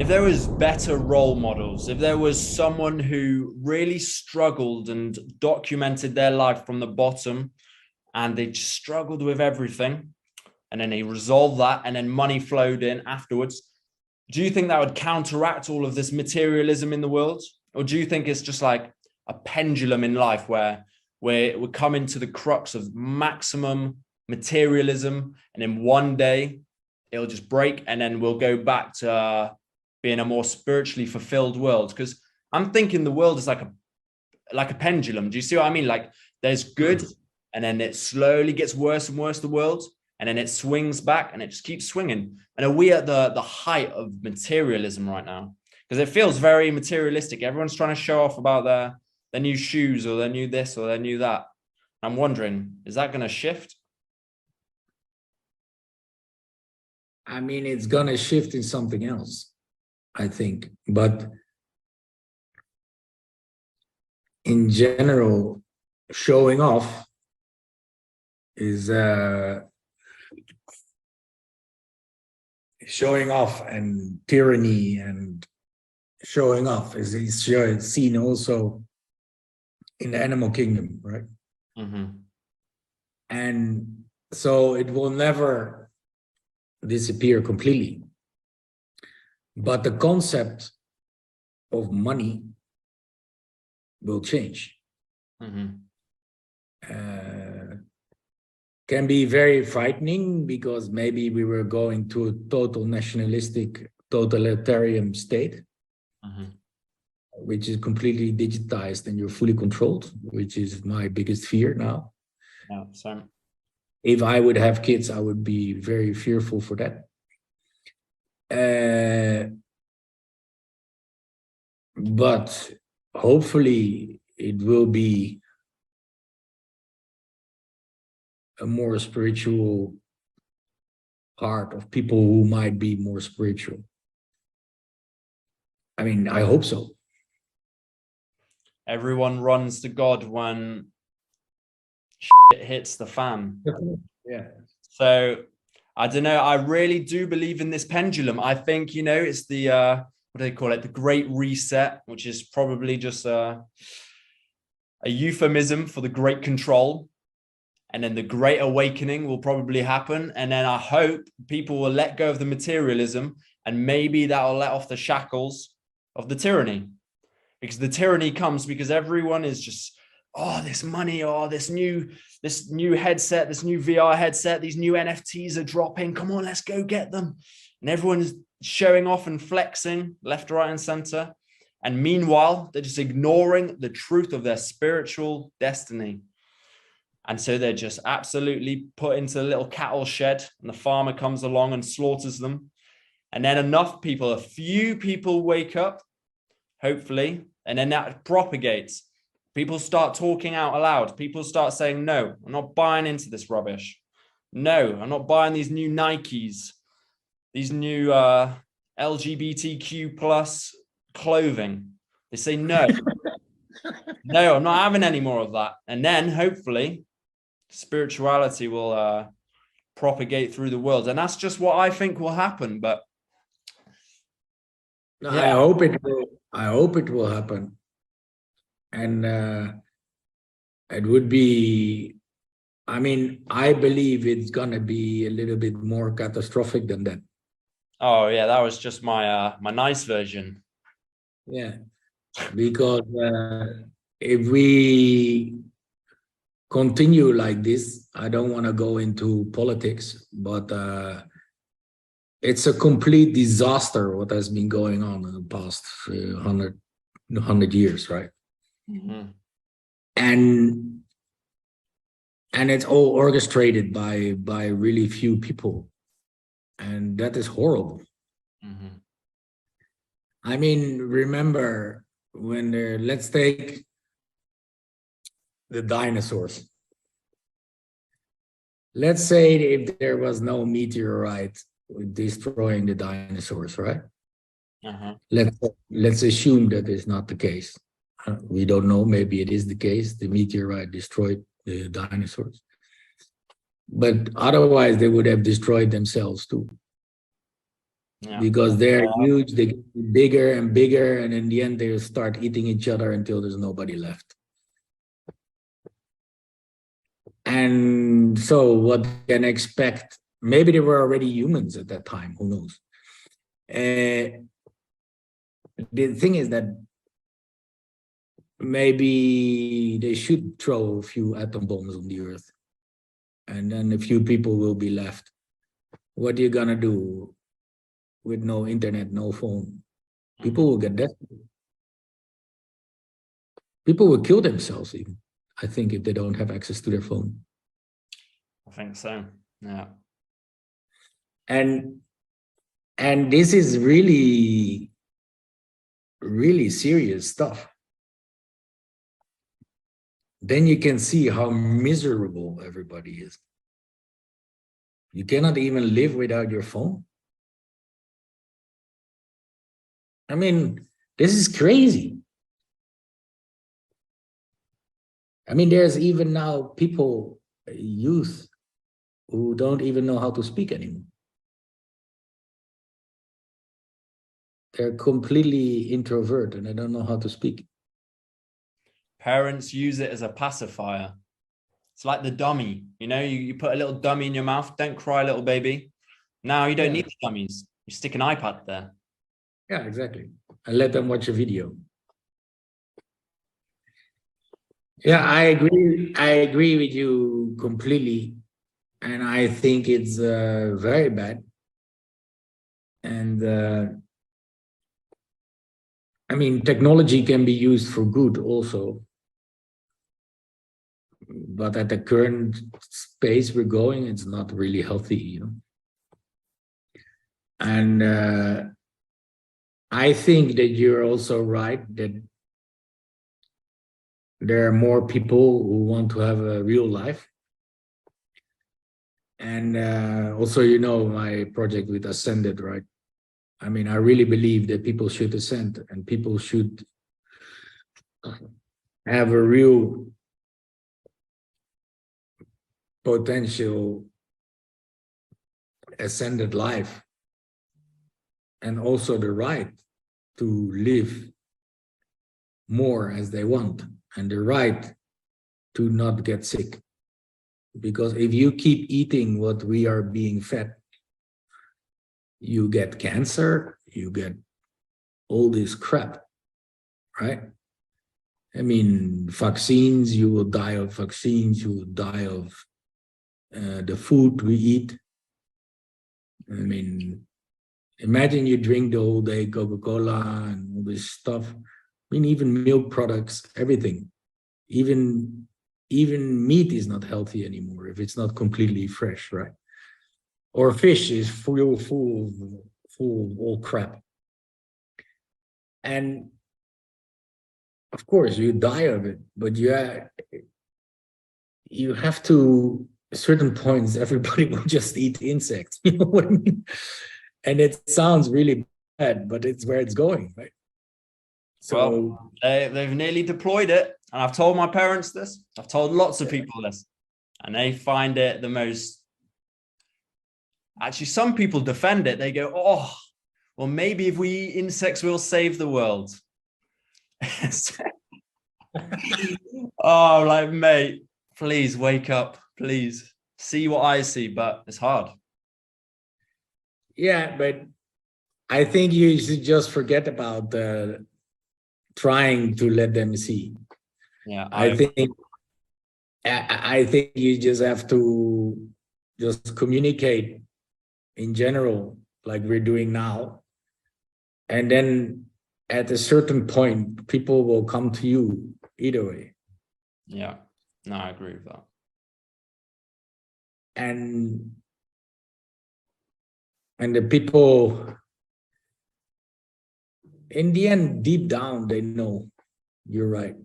if there was better role models, if there was someone who really struggled and documented their life from the bottom and they just struggled with everything and then they resolved that and then money flowed in afterwards, do you think that would counteract all of this materialism in the world? Or do you think it's just like a pendulum in life where we're coming to the crux of maximum materialism and then one day it'll just break and then we'll go back to being a more spiritually fulfilled world? Because I'm thinking the world is like a pendulum. Do you see what I mean? Like there's good and then it slowly gets worse and worse, the world, and then it swings back and it just keeps swinging. And are we at the height of materialism right now? Because it feels very materialistic. Everyone's trying to show off about their new shoes or their new this or their new that. I'm wondering, is that going to shift? I mean, it's going to shift in something else, I think. But in general, showing off is showing off, and tyranny and showing off is seen also in the animal kingdom, right? Mm-hmm. And so it will never disappear completely. But the concept of money will change. Mm-hmm. Can be very frightening because maybe we were going to a total nationalistic, totalitarian state, Mm-hmm. which is completely digitized and you're fully controlled, which is my biggest fear now. Yeah, same. If I would have kids, I would be very fearful for that. But hopefully it will be a more spiritual part of people who might be more spiritual. I mean, I hope so. Everyone runs to God when shit hits the fan. Yeah. So I don't know. I really do believe in this pendulum. I think, it's the what do they call it? The Great Reset, which is probably just a euphemism for the Great Control. And then the Great Awakening will probably happen. And then I hope people will let go of the materialism and maybe that will let off the shackles of the tyranny. Because the tyranny comes because everyone is just, this money, this new headset, this new VR headset, these new NFTs are dropping. Come on, let's go get them. And everyone is showing off and flexing left, right, and center. And meanwhile, they're just ignoring the truth of their spiritual destiny. And so they're just absolutely put into a little cattle shed and the farmer comes along and slaughters them. And then a few people wake up, hopefully, and then that propagates. People start talking out aloud. People start saying, no, I'm not buying into this rubbish. No, I'm not buying these new Nikes, these new LGBTQ plus clothing. They say, no, no, I'm not having any more of that. And then hopefully spirituality will propagate through the world. And that's just what I think will happen. But no, yeah. I hope it will happen. And it would be, I mean, I believe it's gonna be a little bit more catastrophic than that. Oh yeah, that was just my my nice version. Yeah, because if we continue like this, I don't want to go into politics, but it's a complete disaster what has been going on in the past 100 years, right? Mm-hmm. And it's all orchestrated by really few people, and that is horrible. Mm-hmm. I mean, remember when let's take the dinosaurs. Let's say if there was no meteorite destroying the dinosaurs, right? Uh-huh. Let's assume that is not the case. We don't know. Maybe it is the case. The meteorite destroyed the dinosaurs, but otherwise they would have destroyed themselves too. Yeah. because they're huge, they get bigger and bigger, and in the end they start eating each other until there's nobody left. And so what can expect, maybe they were already humans at that time, who knows. The thing is that maybe they should throw a few atom bombs on the earth, and then a few people will be left. What are you gonna do with no internet, no phone? People will get desperate. People will kill themselves even, I think, if they don't have access to their phone. I think so. Yeah. And this is really, really serious stuff. Then you can see how miserable everybody is. You cannot even live without your phone. I mean, this is crazy. I mean, there's even now people, youth, who don't even know how to speak anymore. They're completely introvert and they don't know how to speak. Parents use it as a pacifier. It's like the dummy, you know, you put a little dummy in your mouth. Don't cry, little baby. Now you don't need the dummies. You stick an iPad there. Yeah, exactly. And let them watch a video. Yeah, I agree. I agree with you completely. And I think it's very bad. And I mean, technology can be used for good also. But at the current space we're going, it's not really healthy, you know. And I think that you're also right that there are more people who want to have a real life. And also, you know, my project with Ascended, right? I mean, I really believe that people should ascend and people should have a real potential ascended life, and also the right to live more as they want, and the right to not get sick. Because if you keep eating what we are being fed, you get cancer, you get all this crap, right? I mean, vaccines, you will die of vaccines, you will die of the food we eat. I mean, imagine you drink the whole day Coca-Cola and all this stuff. I mean, even milk products, everything. Even meat is not healthy anymore if it's not completely fresh, right? Or fish is full of all crap. And of course, you die of it, but you have to, at certain points, everybody will just eat insects. You know what I mean? And it sounds really bad, but it's where it's going, right? So, well, they've nearly deployed it. And I've told my parents this. I've told lots of people this. And they find it the most... Actually, some people defend it. They go, oh, well, maybe if we eat insects, we'll save the world. Oh, like, mate, please wake up. Please see what I see, but it's hard. Yeah, but I think you should just forget about trying to let them see. Yeah, I think you just have to just communicate in general, like we're doing now. And then at a certain point, people will come to you either way. Yeah, no, I agree with that. And the people, in the end, deep down, they know you're right.